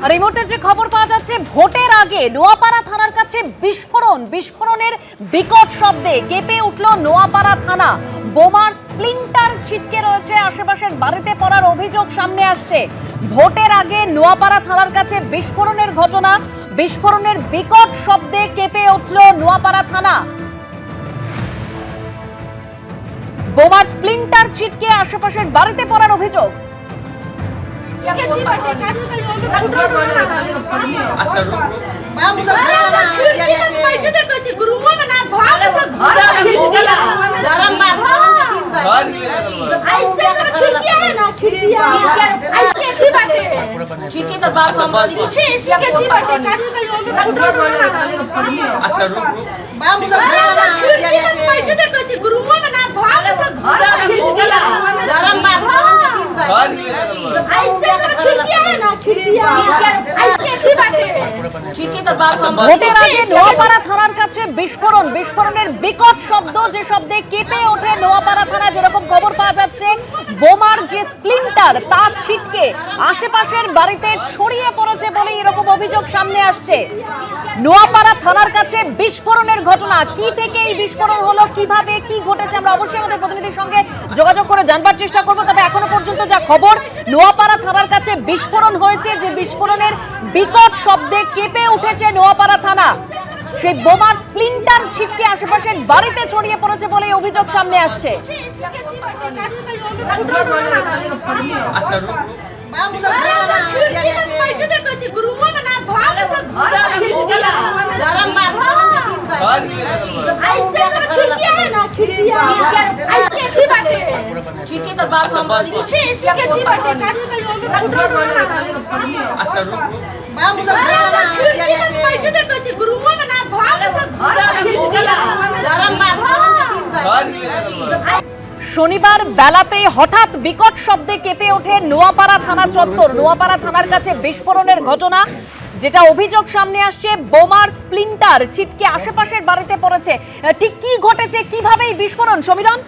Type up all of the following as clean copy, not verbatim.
আর এই মুহূর্তে যে খবর পাওয়া যাচ্ছে, ভোটের আগে নোয়াপাড়া থানার কাছে বিস্ফোরণের বিকট শব্দে কেঁপে উঠল নোয়াপাড়া থানা। বোমার স্প্লিন্টার ছিটকে রয়েছে, আশেপাশের বাড়িতে পড়ার অভিযোগ সামনে আসছে। ভোটের আগে নোয়াপাড়া থানার কাছে বিস্ফোরণের ঘটনা, বিস্ফোরণের বিকট শব্দে কেঁপে উঠল নোয়াপাড়া থানা। বোমার স্প্লিন্টার ছিটকে আশেপাশের বাড়িতে পড়ার অভিযোগ। ভোটের আগে নোয়াপাড়া থানার কাছে বিস্ফোরণের বিকট শব্দ, যে শব্দে কেঁপে ওঠে নোয়াপাড়া থানা। যেরকম খবর পাওয়া যাচ্ছে, বোমার যে স্প্লিন্টার তা ছিটকে আশেপাশের বাড়িতে ছড়িয়ে পড়েছে বলে এরকম অভিযোগ সামনে আসছে। নোয়াপাড়া থানার কাছে বিস্ফোরণের ঘটনা, কি থেকে এই বিস্ফোরণ হলো, কিভাবে কি ঘটেছে, আমরা অবশ্যই আমাদের প্রতিনিধির সঙ্গে যোগাযোগ করে জানবার চেষ্টা করব। তবে এখনো পর্যন্ত যা খবর, নোয়াপাড়া থানার কাছে বিস্ফোরণ হয়েছে, যে বিস্ফোরণের বিকট শব্দে কেঁপে উঠেছে নোয়াপাড়া থানা। সেই বোমার স্প্লিন্টার ছিটকে আশেপাশের বাড়িতে ছড়িয়ে পড়েছে বলে অভিযোগ সামনে আসছে। শনিবার বেলাতে হঠাৎ বিকট শব্দে কেঁপে ওঠে নোয়াপাড়া থানা চত্বর। নোয়াপাড়া থানার কাছে বিস্ফোরণের ঘটনা, যেটা অভিযোগ সামনে আসছে, বোমার স্প্লিন্টার ছিটকে আশেপাশের বাড়িতে পড়েছে। ঠিক কি ঘটেছে, কিভাবে এই বিস্ফোরণ, সমীরণ?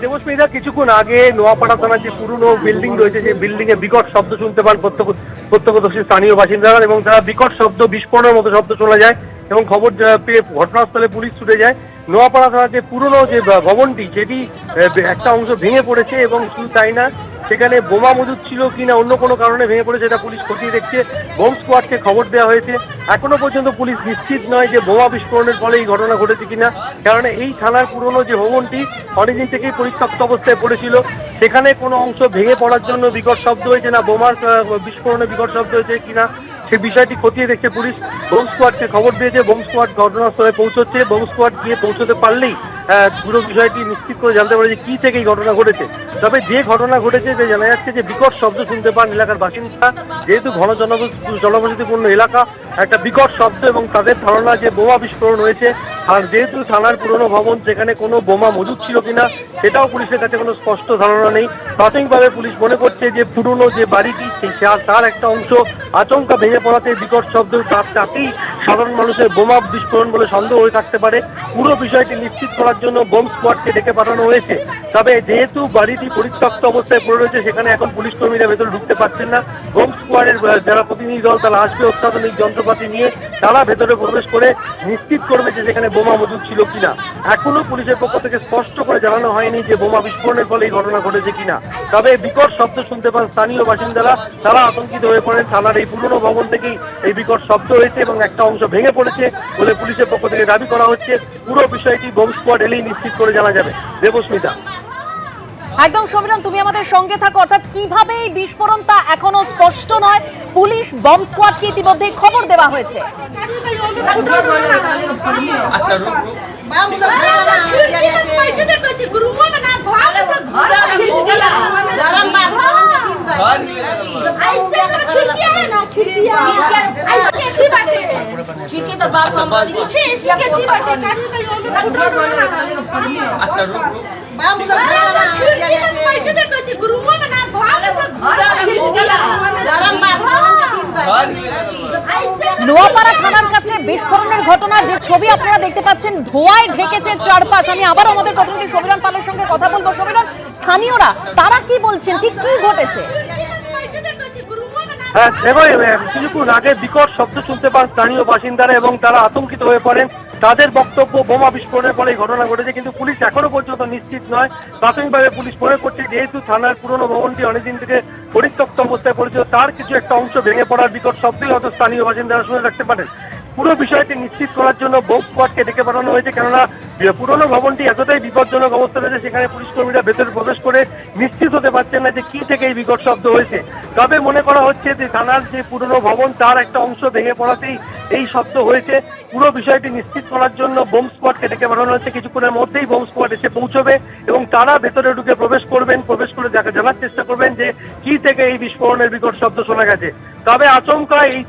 দেবস্মিতা, কিছুক্ষণ আগে নোয়াপাড়া থানার যে পুরনো বিল্ডিং রয়েছে, সেই বিল্ডিং এ বিকট শব্দ শুনতে পান প্রত্যক্ষদর্শী স্থানীয় বাসিন্দারা, এবং তারা বিকট শব্দ, বিস্ফোরণের মতো শব্দ শোনা যায় এবং খবর পেয়ে ঘটনাস্থলে পুলিশ ছুটে যায়। নোয়াপাড়া থানার যে পুরনো যে ভবনটি, সেটি একটা অংশ ভেঙে পড়েছে এবং শুধু তাই না, সেখানে বোমা মজুদ ছিল কিনা অন্য কোনো কারণে ভেঙে পড়েছে, এটা পুলিশ খতিয়ে দেখছে। বোম স্কোয়াডকে খবর দেওয়া হয়েছে। এখনো পর্যন্ত পুলিশ নিশ্চিত নয় যে বোমা বিস্ফোরণের ফলে এই ঘটনা ঘটেছে কিনা, কারণ এই থানার পুরনো যে ভবনটি অনেকদিন থেকেই পরিত্যক্ত অবস্থায় পড়েছিল, সেখানে কোনো অংশ ভেঙে পড়ার জন্য বিকট শব্দ হয়েছে না বোমার বিস্ফোরণে বিকট শব্দ হয়েছে কিনা, সে বিষয়টি খতিয়ে দেখছে পুলিশ। বোম স্কোয়াডকে খবর দিয়েছে, বোম স্কোয়াড ঘটনাস্থলে পৌঁছচ্ছে। বোম স্কোয়াড গিয়ে পৌঁছতে পারলেই পুরো বিষয়টি নিশ্চিত করে জানতে পারে যে কি থেকে এই ঘটনা ঘটেছে। তবে যে ঘটনা ঘটেছে, যে জানা যাচ্ছে যে বিকট শব্দ শুনতে পান এলাকার বাসিন্দা, যেহেতু ঘন জনবসতিপূর্ণ এলাকা, একটা বিকট শব্দ, এবং তাদের ধারণা যে বোমা বিস্ফোরণ হয়েছে। আর যেহেতু থানার পুরনো ভবন, সেখানে কোনো বোমা মজুদ ছিল কিনা সেটাও পুলিশের কাছে কোনো স্পষ্ট ধারণা নেই। প্রাথমিকভাবে পুলিশ মনে করছে যে পুরনো যে বাড়িটি, তার একটা অংশ আচমকা ভেঙে পড়াতে বিকট শব্দ, তাতেই সাধারণ মানুষের বোমা বিস্ফোরণ বলে সন্দেহ হয়ে থাকতে পারে। পুরো বিষয়টি নিশ্চিত করার জন্য বোম স্কোয়াডকে ডেকে পাঠানো হয়েছে। তবে যেহেতু বাড়িটি পরিত্যক্ত অবস্থায় পড়ে রয়েছে, সেখানে এখন পুলিশ কর্মীরা ভেতরে ঢুকতে পারছেন না। বোম স্কোয়াডের যারা প্রতিনিধি দল, তারা আসবে অত্যাধুনিক যন্ত্রপাতি নিয়ে, তারা ভেতরে প্রবেশ করে নিশ্চিত করবে যে সেখানে বোমা মজুদ ছিল কিনা। এখনো পুলিশের পক্ষ থেকে স্পষ্ট করে জানানো হয়নি যে বোমা বিস্ফোরণের ফলে এই ঘটনা ঘটেছে কিনা। তবে বিকট শব্দ শুনতে পান স্থানীয় বাসিন্দারা, তারা আতঙ্কিত হয়ে পড়েন। থানার এই পুরনো ভবন থেকেই এই বিকট শব্দ হয়েছে এবং একটা অংশ ভেঙে পড়েছে বলে পুলিশের পক্ষ থেকে দাবি করা হচ্ছে। পুরো বিষয়টি বোম স্কোয়াড এলেই নিশ্চিত করে জানা যাবে। দেবস্মিতা, একদম সমীরণ, তুমি আমাদের সঙ্গে থাকো। অর্থাৎ কিভাবে এই বিস্ফোরণ তা এখনো স্পষ্ট নয়। পুলিশ বোম স্কোয়াডকে ইতিমধ্যে খবর দেওয়া হয়েছে। নোয়াপাড়া থানার কাছে বিস্ফোরণের ঘটনা, যে ছবি আপনারা দেখতে পাচ্ছেন, ধোঁয়ায় ঢেকেছে চারপাশ। আমি আবার আমাদের প্রতিনিধি সমীরণ পালের সঙ্গে কথা বলবো। সমীরণ, স্থানীয়রা তারা কি বলছেন, ঠিক কি ঘটেছে? হ্যাঁ দেখো, কিছুক্ষণ আগে বিকট শব্দ শুনতে পান স্থানীয় বাসিন্দারা এবং তারা আতঙ্কিত হয়ে পড়েন। তাদের বক্তব্য বোমা বিস্ফোরণের পরে এই ঘটনা ঘটেছে, কিন্তু পুলিশ এখনো পর্যন্ত নিশ্চিত নয়। প্রাথমিকভাবে পুলিশ মনে করছে যেহেতু থানার পুরনো ভবনটি অনেকদিন থেকে পরিত্যক্ত অবস্থায় পড়েছিল, তার কিছু একটা অংশ ভেঙে পড়ার বিকট শব্দই হয়তো স্থানীয় বাসিন্দারা শুনে রাখতে পারেন। পুরো বিষয়টি নিশ্চিত করার জন্য বোম স্কোয়াডকে ডেকে পাঠানো হয়েছে, কেননা পুরনো ভবনটি এতটাই বিপজ্জনক অবস্থা রয়েছে, সেখানে পুলিশ কর্মীরা ভেতরে প্রবেশ করে নিশ্চিত হতে পারছেন না যে কি থেকে এই বিকট শব্দ হয়েছে। তবে মনে করা হচ্ছে যে থানার যে পুরনো ভবন তার একটা অংশ ভেঙে পড়াতেই এই শব্দ হয়েছে। পুরো বিষয়টি নিশ্চিত করার জন্য বোম স্কোয়াডকে ডেকে পাঠানো হচ্ছে। কিছুক্ষণের মধ্যেই বোম স্কোয়াড এসে পৌঁছবে এবং তারা ভেতরে ঢুকে প্রবেশ করে জানার চেষ্টা করবেন যে কি থেকে এই বিস্ফোরণের বিকট শব্দ শোনা গেছে। তবে আচমকা এই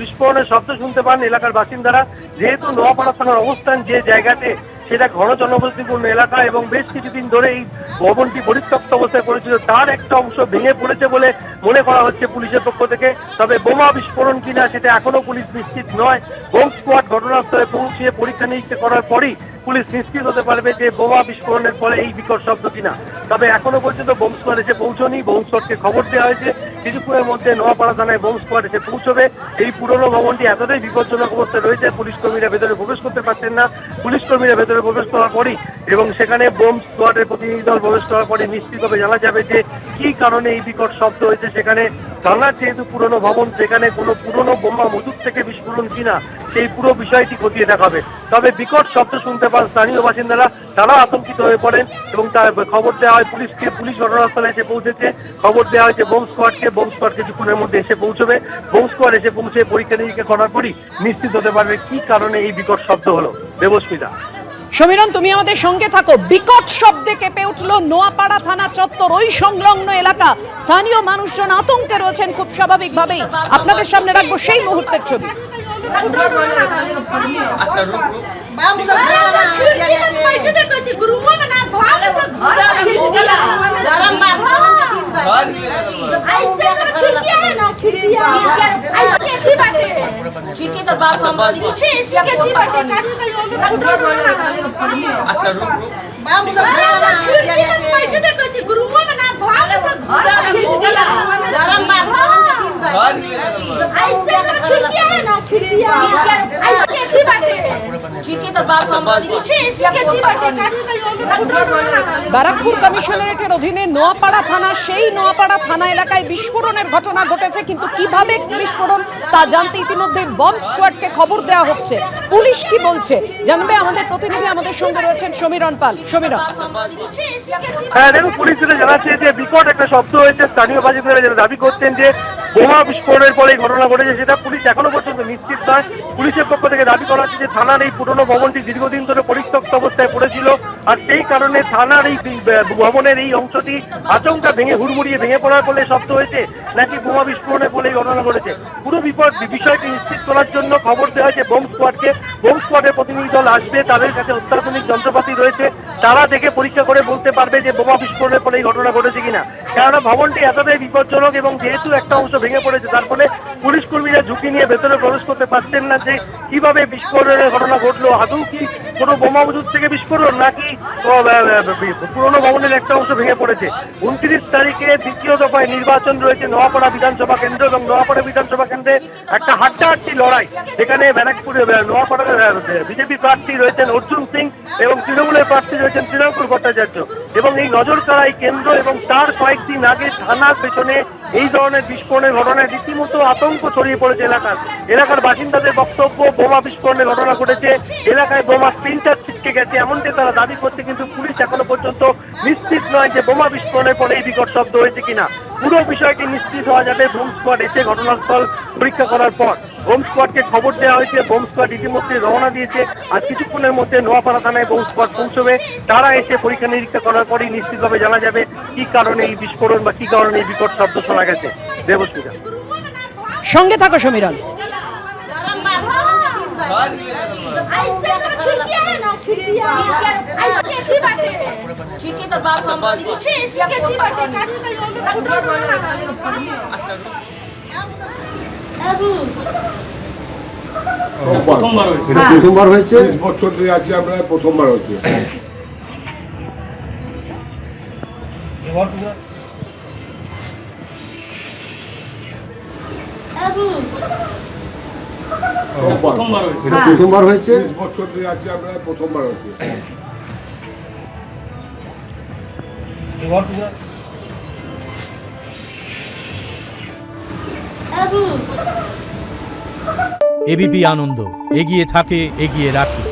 বিস্ফোরণের শব্দ শুনতে পান এলাকার বাসিন্দারা, যেহেতু নোয়াপাড়া থানার অবস্থান যে জায়গাতে সেটা ঘন জনবসতিপূর্ণ এলাকা এবং বেশ কিছুদিন ধরে এই ভবনটি পরিত্যক্ত অবস্থায় পড়েছিল, তার একটা অংশ ভেঙে পড়েছে বলে মনে করা হচ্ছে পুলিশের পক্ষ থেকে। তবে বোমা বিস্ফোরণ কিনা সেটা এখনো পুলিশ নিশ্চিত নয়। বোম স্কোয়াড ঘটনাস্থলে পৌঁছে পরীক্ষা নিরীক্ষা করার পরই পুলিশ নিশ্চিত হতে পারবে যে বোমা বিস্ফোরণের ফলে এই বিকট শব্দ কিনা। তবে এখনো পর্যন্ত বোম স্কোয়াড এসে পৌঁছনি। বোম স্কোয়াডকে খবর দেওয়া হয়েছে, কিছুক্ষণের মধ্যে নোয়াপাড়া থানায় বোম স্কোয়াড এসে পৌঁছবে। এই পুরনো ভবনটি এতটাই বিপজ্জনক অবস্থায় রয়েছে, পুলিশ কর্মীরা ভেতরে প্রবেশ করতে পারছেন না। পুলিশ কর্মীরা ভেতরে প্রবেশ করার পরই এবং সেখানে বোম স্কোয়াডের প্রতিনিধি দল প্রবেশ করার পরই নিশ্চিতভাবে জানা যাবে যে কি কারণে এই বিকট শব্দ হয়েছে। সেখানে থানার যেহেতু পুরনো ভবন, সেখানে কোনো পুরনো বোমা মজুদ থেকে বিস্ফোরণ কিনা সেই পুরো বিষয়টি খতিয়ে দেখাবে। তবে বিকট শব্দ শুনতে পান স্থানীয় বাসিন্দারা, তারা আতঙ্কিত হয়ে পড়েন এবং তার খবর দেওয়া হয় পুলিশকে। পুলিশ ঘটনাস্থলে এসে পৌঁছেছে, খবর দেওয়া হয়েছে বোম স্কোয়াডকে। বোম স্কোয়াড কিছুক্ষণের মধ্যে এসে পৌঁছবে। বোম স্কোয়াড এসে পৌঁছে পরীক্ষা নিরীক্ষা করার পরই নিশ্চিত হতে পারবে কি কারণে এই বিকট শব্দ হলো। দেবস্মিতা। সমীরণ, তুমি আমাদের সঙ্গে থাকো। বিকট শব্দে কেঁপে উঠলো নোয়াপাড়া থানা চত্বর, ওই সংলগ্ন এলাকা। স্থানীয় মানুষজন আতঙ্কে রয়েছেন খুব স্বাভাবিকভাবেই। আপনাদের সামনে রাখবো সেই মুহূর্তের ছবি। ব্যারাকপুর কমিশনারেটের অধীনে নোয়াপাড়া থানা, সেই নোয়াপাড়া থানা এলাকায় বিস্ফোরণের ঘটনা ঘটেছে, কিন্তু কিভাবে বিস্ফোরণ তা জানতে ইতিমধ্যে বম্ব স্কোয়াডকে খবর দেওয়া হচ্ছে। পুলিশ কি বলছে জানবে আমাদের প্রতিনিধি, আমাদের সঙ্গে রয়েছেন সমীরণ পাল। সমীরণ। হ্যাঁ দেখুন, পুলিশ যেটা জানাচ্ছে যে বিকট একটা শব্দ হয়েছে। স্থানীয় বাসিন্দারা যেটা দাবি করছেন যে বোমা বিস্ফোরণের পরে এই ঘটনা ঘটেছে, সেটা পুলিশ এখনো পর্যন্ত নিশ্চিত নয়। পুলিশের পক্ষ থেকে দাবি করা হচ্ছে যে থানার এই পুরনো ভবনটি দীর্ঘদিন ধরে পরিত্যক্ত অবস্থায় পড়েছিল, আর সেই কারণে থানার এই ভবনের এই অংশটি আচমকা হুড়মুড়িয়ে ভেঙে পড়ার ফলে শব্দ হয়েছে, নাকি বোমা বিস্ফোরণের ফলে এই ঘটনা ঘটেছে। পুরো বিষয়টি নিশ্চিত করার জন্য খবর দেওয়া হয়েছে বোম স্কোয়াডকে। বোম স্কোয়াডের প্রতিনিধি দল আসবে, তাদের কাছে অত্যাধুনিক যন্ত্রপাতি রয়েছে, তারা দেখে পরীক্ষা করে বলতে পারবে যে বোমা বিস্ফোরণের ফলে এই ঘটনা ঘটেছে কিনা। কেননা ভবনটি এতটাই বিপজ্জনক এবং যেহেতু একটা অংশ ভেঙে পড়েছে, তার ফলে পুলিশ কর্মীরা ঝুঁকি নিয়ে ভেতরে প্রবেশ করতে পারছেন না যে কিভাবে বিস্ফোরণের ঘটনা ঘটলো। আদৌ কি কোনো বোমা মজুদ থেকে বিস্ফোরণ, নাকি পুরনো ভবনের একটা অংশ ভেঙে পড়েছে। 29 তারিখে দ্বিতীয় দফায় নির্বাচন রয়েছে নোয়াপাড়া বিধানসভা কেন্দ্র, এবং নোয়াপাড়া বিধানসভা কেন্দ্রে একটা হাড্ডাহাড্ডি লড়াই। যেখানে ব্যারাকপুরে নোয়াপাড়ার বিজেপি প্রার্থী রয়েছেন অর্জুন সিং এবং তৃণমূলের প্রার্থী রয়েছেন তৃণমূল ভট্টাচার্য। এবং এই নজরকাড়াই কেন্দ্র এবং তার কয়েকদিন আগে থানার পেছনে এই ধরনের বিস্ফোরণের ঘটনায় রীতিমতো আতঙ্ক ছড়িয়ে পড়েছে এলাকার বাসিন্দাদের বক্তব্য, বোমা বিস্ফোরণের ঘটনা ঘটেছে, এলাকায় বোমা স্প্লিন্টার ছিটকে গেছে, এমনটি তারা দাবি করছে। কিন্তু পুলিশ এখনো পর্যন্ত নিশ্চিত নয় যে বোমা বিস্ফোরণের পরে এই বিকট শব্দ হয়েছে কিনা। পুরো বিষয়টি নিশ্চিত হওয়া যাবে বোম স্কোয়াড এসে ঘটনাস্থল পরীক্ষা করার পর। বোম স্কোয়াডকে খবর দেওয়া হয়েছে, বোম স্কোয়াড ইতিমধ্যে রওনা দিয়েছে, আর কিছুক্ষণের মধ্যে নোয়াপাড়া থানায় বোম স্কোয়াড পৌঁছবে। তারা এসে পরীক্ষা নিরীক্ষা করার পরই নিশ্চিতভাবে জানা যাবে কি কারণে এই বিস্ফোরণ বা কি কারণে এই বিকট শব্দ শোনা গেছে। দেবস্মিতা। সঙ্গে থাকো সমীরণ। প্রথমবার হয়েছে, বছর ধরে আছি আমরা, প্রথমবার হচ্ছে। এটা প্রথমবার হয়েছে। 30 বছর ধরে আছি আমরা, প্রথমবার হচ্ছে। এবিপি আনন্দ, এগিয়ে থাকে, এগিয়ে রাখে।